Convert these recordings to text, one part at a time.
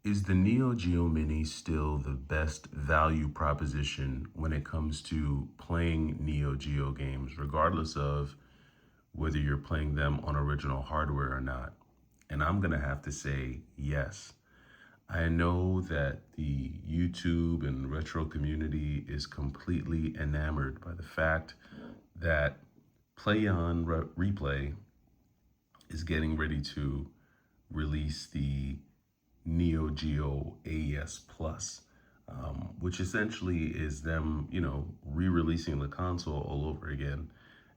Is the Neo Geo Mini still the best value proposition when it comes to playing Neo Geo games, regardless of whether you're playing them on original hardware or not? And I'm going to have to say yes. I know that the YouTube and retro community is completely enamored by the fact that Play On Replay is getting ready to release the Neo Geo AES Plus, which essentially is them, re-releasing the console all over again.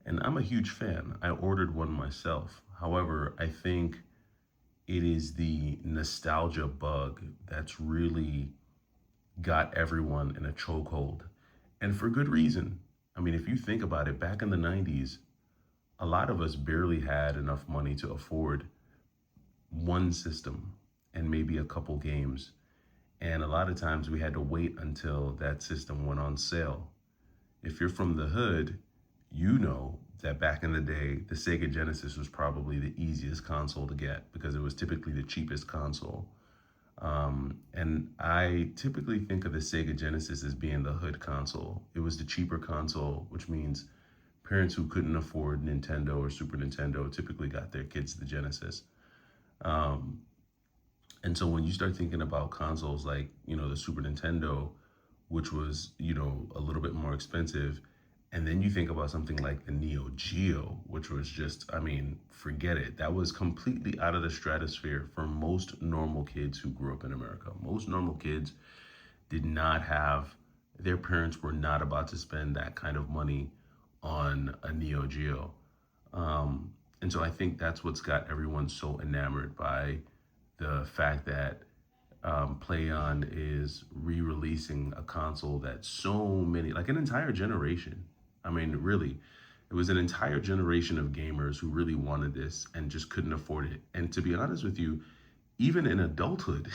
And I'm a huge fan. I ordered one myself. However, I think it is the nostalgia bug that's really got everyone in a chokehold, and for good reason. I mean, if you think about it, back in the 90s, a lot of us barely had enough money to afford one system and maybe a couple games. And a lot of times we had to wait until that system went on sale. If you're from the hood, you know that back in the day, the Sega Genesis was probably the easiest console to get because it was typically the cheapest console. And I typically think of the Sega Genesis as being the hood console. It was the cheaper console, which means parents who couldn't afford Nintendo or Super Nintendo typically got their kids the Genesis. Um, and so when you start thinking about consoles like, the Super Nintendo, which was, a little bit more expensive, and then you think about something like the Neo Geo, which was just, I mean, forget it. That was completely out of the stratosphere for most normal kids who grew up in America. Most normal kids did not have, their parents were not about to spend that kind of money on a Neo Geo. And so I think that's what's got everyone so enamored by the fact that PlayOn is re-releasing a console that so many, like an entire generation. I mean, really, it was an entire generation of gamers who really wanted this and just couldn't afford it. And to be honest with you, even in adulthood,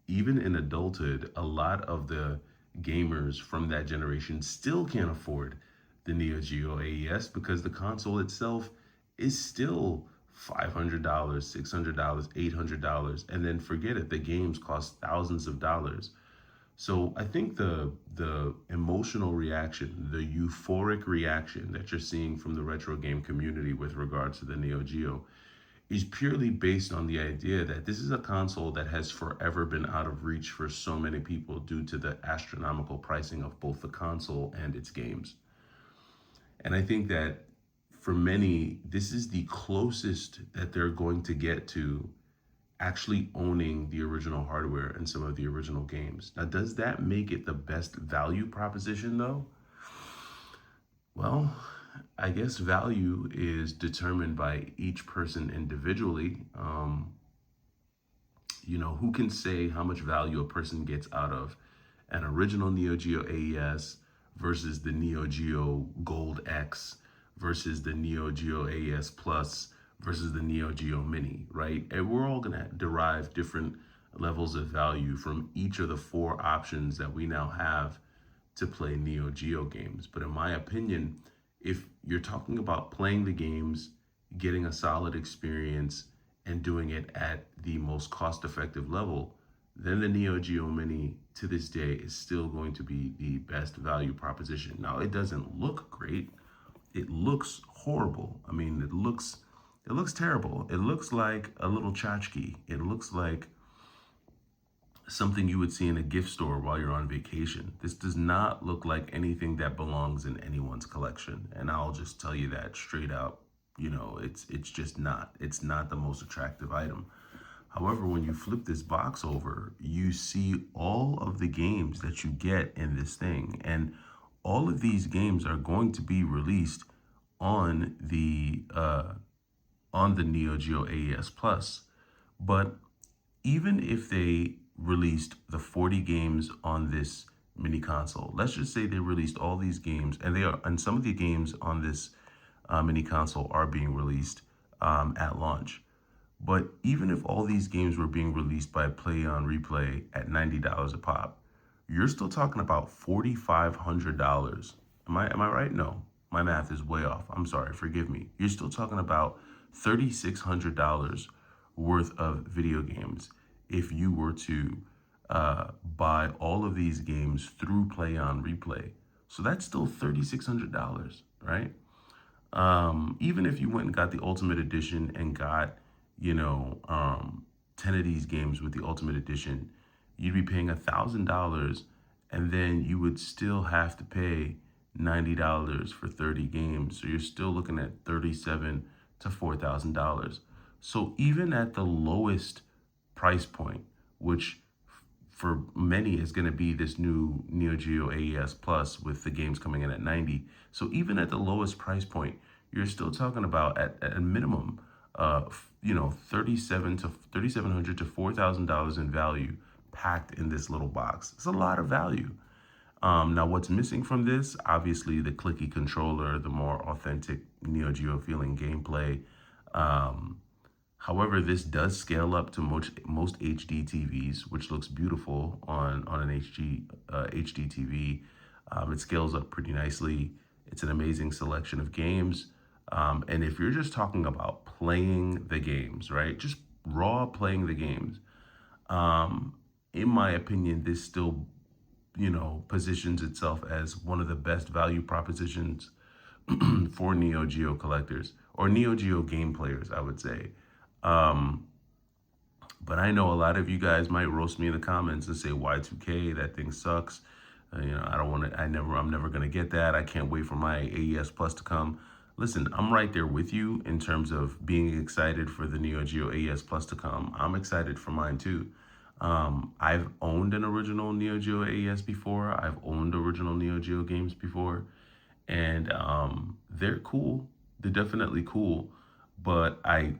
even in adulthood, a lot of the gamers from that generation still can't afford the Neo Geo AES because the console itself is still $500, $600, $800, and then forget it, the games cost thousands of dollars. So I think the emotional reaction, the euphoric reaction that you're seeing from the retro game community with regards to the Neo Geo is purely based on the idea that this is a console that has forever been out of reach for so many people due to the astronomical pricing of both the console and its games. And I think that for many, this is the closest that they're going to get to actually owning the original hardware and some of the original games. Now, does that make it the best value proposition though? Well, I guess value is determined by each person individually. Who can say how much value a person gets out of an original Neo Geo AES versus the Neo Geo Gold X versus the Neo Geo AES Plus versus the Neo Geo Mini, right? And we're all gonna derive different levels of value from each of the four options that we now have to play Neo Geo games. But in my opinion, if you're talking about playing the games, getting a solid experience, and doing it at the most cost effective level, then the Neo Geo Mini to this day is still going to be the best value proposition. Now, it doesn't look great. It looks horrible. I mean, it looks terrible. It looks like a little tchotchke. It looks like something you would see in a gift store while you're on vacation. This does not look like anything that belongs in anyone's collection. And I'll just tell you that straight out. It's just not. It's not the most attractive item. However, when you flip this box over, you see all of the games that you get in this thing. And all of these games are going to be released on the Neo Geo AES Plus. But even if they released the 40 games on this mini console, let's just say they released all these games, and some of the games on this mini console are being released at launch. But even if all these games were being released by Play on Replay at $90 a pop, you're still talking about $4,500. Am I right? No, my math is way off. I'm sorry, forgive me. You're still talking about $3,600 worth of video games. if you were to buy all of these games through Play on Replay. So that's still $3,600, right? Even if you went and got the Ultimate Edition and got, you know, 10 of these games with the Ultimate Edition, you'd be paying $1,000, and then you would still have to pay $90 for 30 games. So you're still looking at $37 to $4,000. So even at the lowest price point, which for many is going to be this new Neo Geo AES Plus with the games coming in at 90. So even at the lowest price point, you're still talking about at a minimum, 3,700 to $4,000 in value packed in this little box. It's a lot of value. Now, what's missing from this? Obviously, the clicky controller, the more authentic Neo Geo feeling gameplay. However, this does scale up to most HD TVs, which looks beautiful on an HD TV. It scales up pretty nicely. It's an amazing selection of games. And if you're just talking about playing the games, right? Just raw playing the games. In my opinion, this still, positions itself as one of the best value propositions for Neo Geo collectors or Neo Geo game players, I would say. But I know a lot of you guys might roast me in the comments and say Y2K, that thing sucks. I don't want to, I'm never going to get that. I can't wait for my AES Plus to come. Listen, I'm right there with you in terms of being excited for the Neo Geo AES Plus to come. I'm excited for mine too. I've owned an original Neo Geo AES before. I've owned original Neo Geo games before. And they're cool. They're definitely cool. But I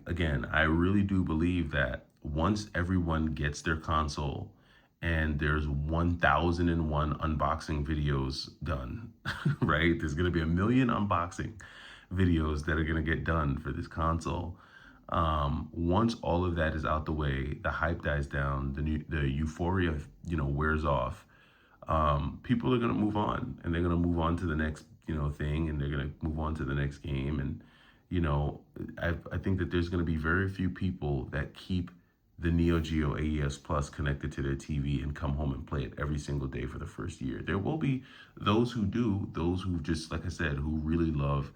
really do believe that once everyone gets their console and there's 1,001 unboxing videos done, right? There's going to be 1,000,000 unboxing videos that are going to get done for this console. Once all of that is out the way, the hype dies down, the euphoria, wears off. People are going to move on, and they're going to move on to the next, thing, and they're going to move on to the next game. And, I think that there's going to be very few people that keep the Neo Geo AES Plus connected to their TV and come home and play it every single day for the first year. There will be those who do, those who just, like I said, who really love,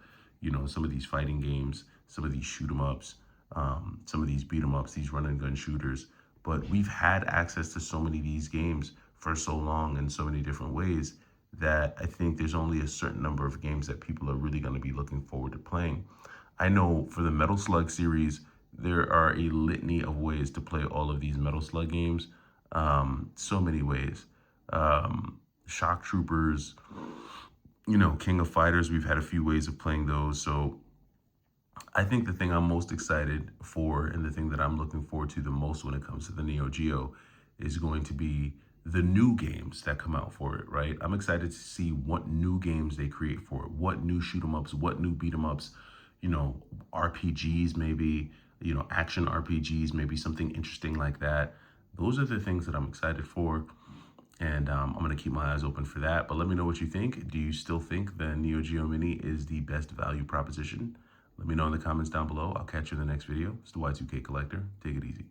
some of these fighting games, some of these shoot 'em ups, some of these beat 'em ups, these run and gun shooters. But we've had access to so many of these games for so long in so many different ways that I think there's only a certain number of games that people are really going to be looking forward to playing. I know for the Metal Slug series, there are a litany of ways to play all of these Metal Slug games. So many ways. Shock Troopers, King of Fighters, we've had a few ways of playing those. So I think the thing I'm most excited for and the thing that I'm looking forward to the most when it comes to the Neo Geo is going to be the new games that come out for it, right? I'm excited to see what new games they create for it, what new shoot 'em ups, what new beat 'em ups, RPGs maybe, action RPGs, maybe something interesting like that. Those are the things that I'm excited for. And I'm going to keep my eyes open for that. But let me know what you think. Do you still think the Neo Geo Mini is the best value proposition? Let me know in the comments down below. I'll catch you in the next video. It's the Y2K Collector. Take it easy.